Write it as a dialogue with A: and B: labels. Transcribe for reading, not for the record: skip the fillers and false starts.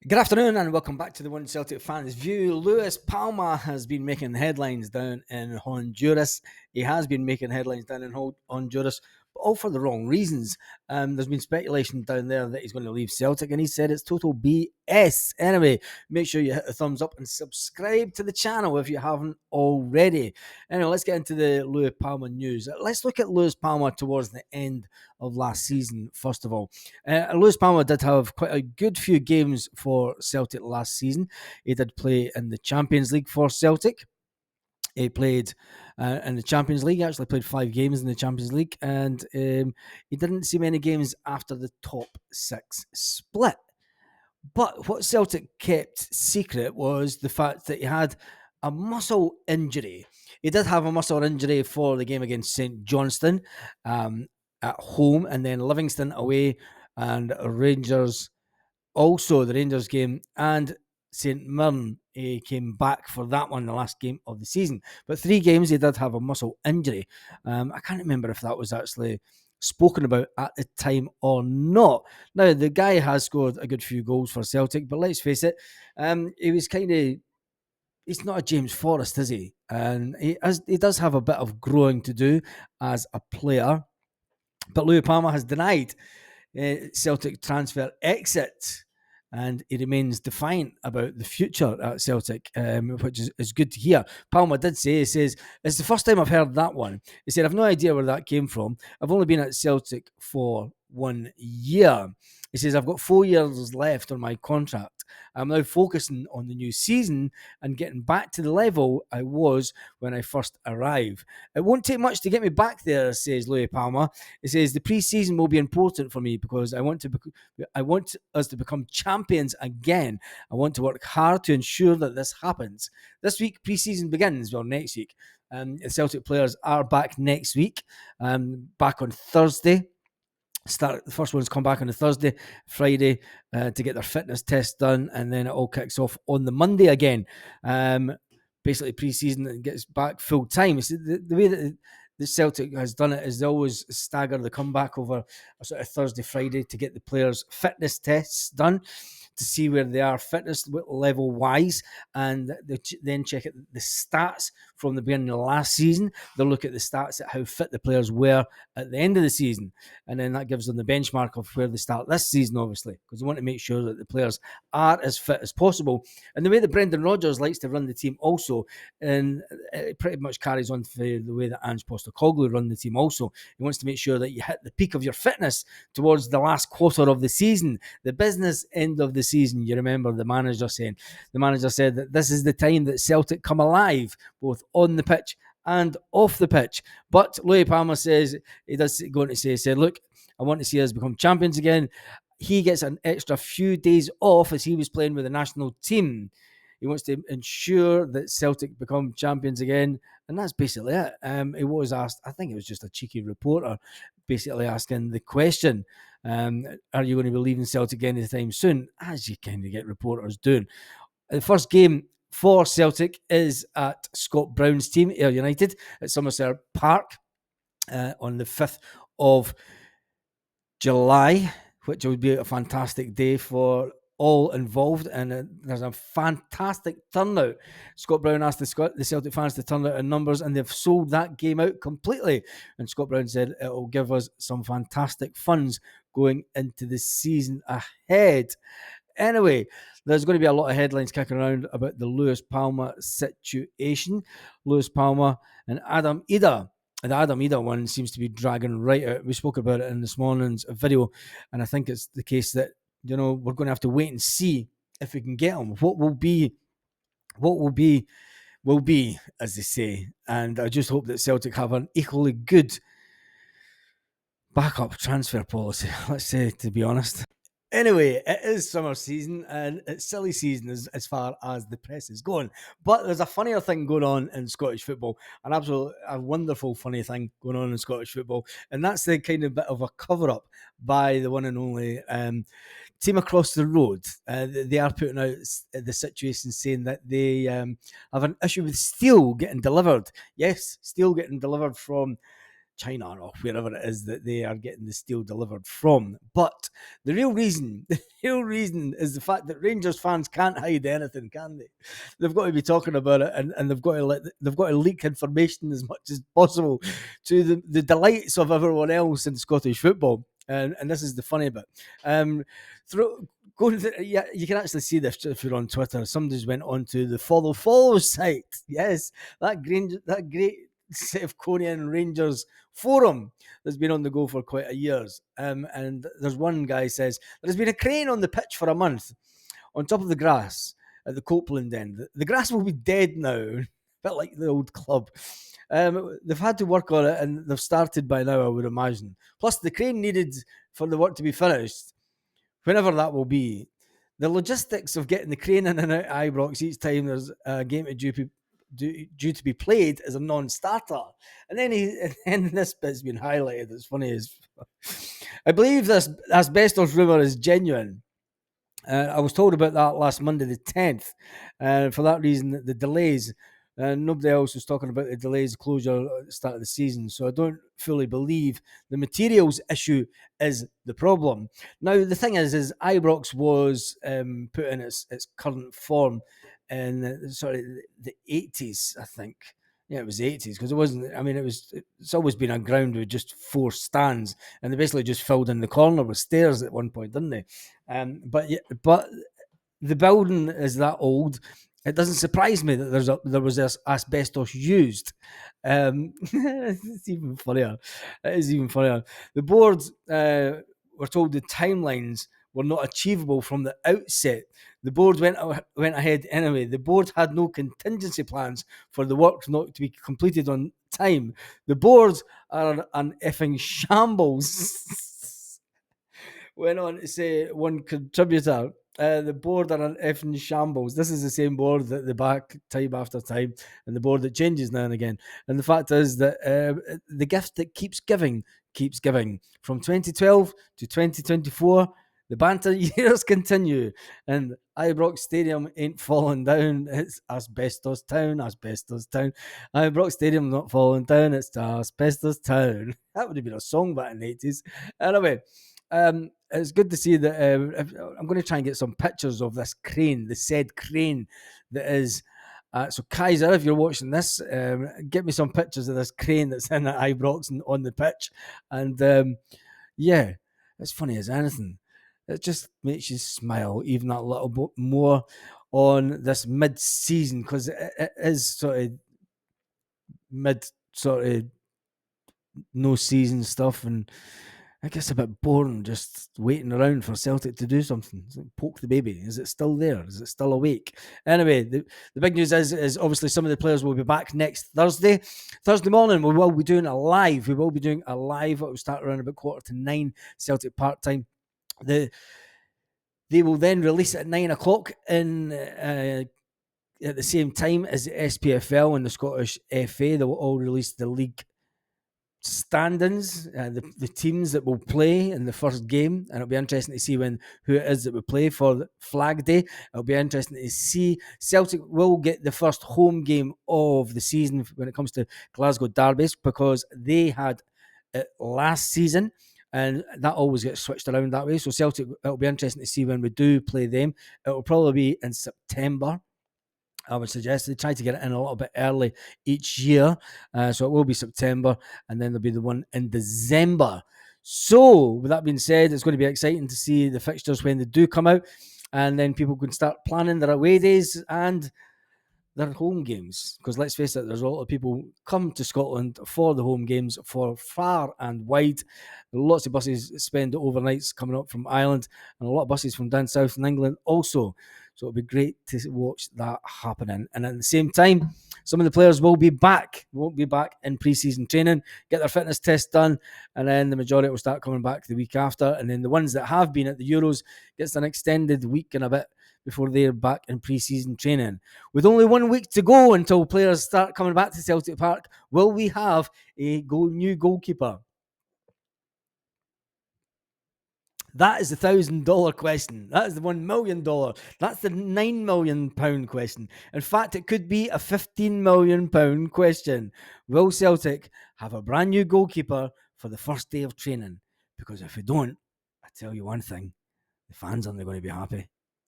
A: Good afternoon and welcome back to the One Celtic Fans View. Lewis Palma has been making headlines down in Honduras. He has been making headlines down in Honduras, but all for the wrong reasons. There's been speculation down there that he's going to leave Celtic, and he said it's total BS. Anyway, make sure you hit the thumbs up and subscribe to the channel if you haven't already. Anyway, let's get into the Lewis Palma news. Let's look at Lewis Palma towards the end of last season, first of all. Lewis Palma did have quite a good few games for Celtic last season. He did play in the Champions League for Celtic. He played in the Champions League. He actually played 5 games in the Champions League, and he didn't see many games after the top 6 split. But what Celtic kept secret was the fact that he had a muscle injury. He did have a muscle injury for the game against St Johnstone at home, and then Livingston away, and Rangers also the Rangers game, and St Mirren. He came back for that one, the last game of the season. But 3 games he did have a muscle injury. I can't remember if that was actually spoken about at the time or not. Now, the guy has scored a good few goals for Celtic, but let's face it, he was kind of, he's not a James Forrest, is he? And he does have a bit of growing to do as a player. But Louis Palma has denied Celtic transfer exit, and he remains defiant about the future at Celtic, which is good to hear. Palma did say, he says, it's the first time I've heard that one. He said, I've no idea where that came from. I've only been at Celtic for 1 year. He says, I've got 4 years left on my contract. I'm now focusing on the new season and getting back to the level I was when I first arrived. It won't take much to get me back there, says Louis Palma. He says, the pre-season will be important for me because I want us to become champions again. I want to work hard to ensure that this happens. This week, pre-season begins, well, next week. The Celtic players are back next week, back on Thursday. The first ones come back on a Thursday, Friday to get their fitness test done, and then it all kicks off on the Monday again. Basically, pre-season gets back full time. The way that the Celtic has done it is they always stagger the comeback over a sort of Thursday, Friday to get the players' fitness tests done, to see where they are fitness level wise, and they then check the stats from the beginning of last season. They'll look at the stats at how fit the players were at the end of the season, and then that gives them the benchmark of where they start this season, obviously, because they want to make sure that the players are as fit as possible. And the way that Brendan Rodgers likes to run the team also, and it pretty much carries on for the way that Ange Postecoglou run the team also. He wants to make sure that you hit the peak of your fitness towards the last quarter of the season, the business end of the season. You remember the manager said that this is the time that Celtic come alive, both on the pitch and off the pitch. But Louis Palma says, he does go on to say, look, I want to see us become champions again. He gets an extra few days off as he was playing with the national team. He wants to ensure that Celtic become champions again. And that's basically it. He was asked, I think it was just a cheeky reporter, basically asking the question, are you going to be leaving Celtic anytime soon? As you kind of get reporters doing. The first game for Celtic is at Scott Brown's team, Ayr United, at Somerset Park on the 5th of July, which would be a fantastic day for all involved, and there's a fantastic turnout. Scott Brown asked the Celtic fans to turn out in numbers, and they've sold that game out completely. And Scott Brown said it will give us some fantastic funds going into the season ahead. Anyway, there's going to be a lot of headlines kicking around about the Lewis Palma situation. Lewis Palma and Adam Ida. The Adam Ida one seems to be dragging right out. We spoke about it in this morning's video, and I think it's the case that, we're going to have to wait and see if we can get him. What will be, as they say. And I just hope that Celtic have an equally good backup transfer policy, let's say, to be honest. Anyway, it is summer season, and it's silly season as far as the press is going. But there's a funnier thing going on in Scottish football, a wonderful funny thing going on in Scottish football, and that's the kind of bit of a cover-up by the one and only team across the road. They are putting out the situation saying that they have an issue with steel getting delivered. Yes, steel getting delivered from China or wherever it is that they are getting the steel delivered from. But the real reason, the real reason is the fact that Rangers fans can't hide anything, can they? They've got to be talking about it, and they've got to leak information as much as possible to the delights of everyone else in Scottish football. And this is the funny bit. Through going yeah, you can actually see this if you're on Twitter. Somebody's went on to the follow site. Yes, that great Sevconian Rangers forum that's been on the go for quite a years. And there's one guy says there's been a crane on the pitch for a month on top of the grass at the Copeland end. The grass will be dead now, a bit like the old club. They've had to work on it, and they've started by now, I would imagine. Plus, the crane needed for the work to be finished, whenever that will be. The logistics of getting the crane in and out Ibrox each time there's a game due to be played is a non-starter. And then this bit's been highlighted. It's funny as I believe this asbestos rumour is genuine. I was told about that last Monday the 10th. For that reason, the delays, nobody else was talking about the delays, closure at the start of the season. So I don't fully believe the materials issue is the problem. Now, the thing is Ibrox was put in its current form in the 80s, I think. Yeah, it was the 80s because it wasn't. I mean, it's always been a ground with just 4 stands, and they basically just filled in the corner with stairs at one point, didn't they? But the building is that old. It doesn't surprise me that there was this asbestos used. It's even funnier. It is even funnier. The board were told the timelines were not achievable from the outset. The board went ahead anyway. The board had no contingency plans for the work not to be completed on time. The board are an effing shambles. Went on to say one contributor. The board are an effing shambles. This is the same board that they back time after time, and the board that changes now and again. And the fact is that the gift that keeps giving. From 2012 to 2024, the banter years continue, and Ibrox Stadium ain't falling down. It's asbestos town. Ibrox Stadium not falling down. It's asbestos town. That would have been a song back in the 80s. Anyway, it's good to see that. I'm going to try and get some pictures of this crane, the said crane that is. So Kaiser, if you're watching this, get me some pictures of this crane that's in at Ibrox and on the pitch. And yeah, it's funny as anything. It just makes you smile even that little bit more on this mid-season because it is sort of no season stuff, and I guess a bit boring just waiting around for Celtic to do something. Poke the baby. Is it still there? Is it still awake? Anyway, the big news is obviously some of the players will be back next Thursday. Thursday morning, we will be doing a live. It will start around about 8:45 Celtic Park time. They will then release it at 9 o'clock at the same time as the SPFL and the Scottish FA. They will all release the league standings, the teams that will play in the first game, and it'll be interesting to see who it is that will play for the Flag Day. It'll be interesting to see. Celtic will get the first home game of the season when it comes to Glasgow derbies because they had it last season, and that always gets switched around that way. So Celtic, it'll be interesting to see when we do play them. It'll probably be in September. I would suggest they try to get it in a little bit early each year. So it will be September, and then there'll be the one in December. So with that being said, it's going to be exciting to see the fixtures when they do come out, and then people can start planning their away days and their home games. Because let's face it, there's a lot of people come to Scotland for the home games for far and wide. Lots of buses spend overnights coming up from Ireland, and a lot of buses from down south in England also. So it'll be great to watch that happening. And at the same time, some of the players won't be back in pre-season training, get their fitness test done, and then the majority will start coming back the week after. And then the ones that have been at the Euros gets an extended week and a bit before they're back in pre-season training. With only 1 week to go until players start coming back to Celtic Park, will we have a new goalkeeper? That is the $1,000 question. That is the $1 million. That's the £9 million question. In fact, it could be a £15 million question. Will Celtic have a brand new goalkeeper for the first day of training. Because if we don't, I tell you one thing, the fans aren't going to be happy.